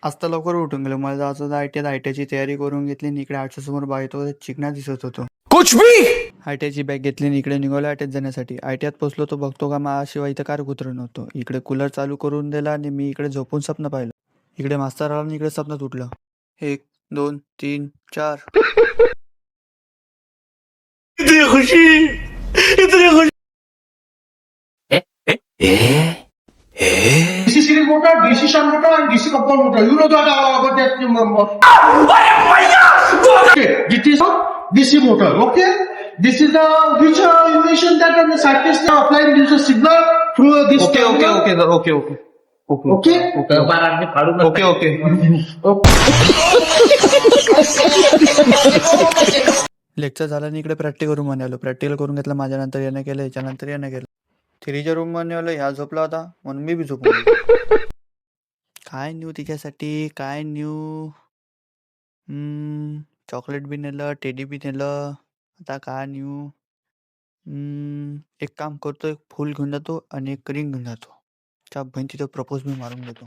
आज तर लवकर उठून गेलो. मला जायचं होतं आय-टी-आयत. आय-टी-आयची तयारी करून घेतली आणि इकडे आरशासमोर बघतो चिकना दिसत होतो. कुछ भी आय-टी-आयची बॅग घेतली आणि इकडे निघालो आय-टी-आयत जाण्यासाठी. आय-टी-आयत पोहोचलो तो बघतो का माझ्याशिवाय इथं कार कुत्रं नव्हतं. इकडे कूलर चालू करून दिला आणि मी इकडे झोपून स्वप्न पाहिलं. इकडे मास्तर आला आणि इकडे स्वप्नात उठलं. 1, 2, 3, 4. इतनी खुशी, इतनी खुशी. DC series motor, DC shunt motor, and DC compound motor. You know that about that number. Okay, this is a DC motor. Okay, this is the which invention that the scientists are applying this signal through this. Okay. Lecture झालं आणि इकडे practical रूममध्ये आलो. Practical करून घेतलं. माझ्यानंतर यानं केलं, याच्यानंतर यानं केलं. थिरीच्या रूममध्ये आलो. ह्या झोपला होता म्हणून मी बी झोपलो. काय न्यू तिच्यासाठी, काय न्यू? चॉकलेट बी नेलं, टेडी बी नेलं. आता काय न्यू? एक काम करतो, एक फूल घेऊन जातो आणि एक रिंग घेऊन जातो. त्या बहिणीचं प्रपोज मी मारून देतो.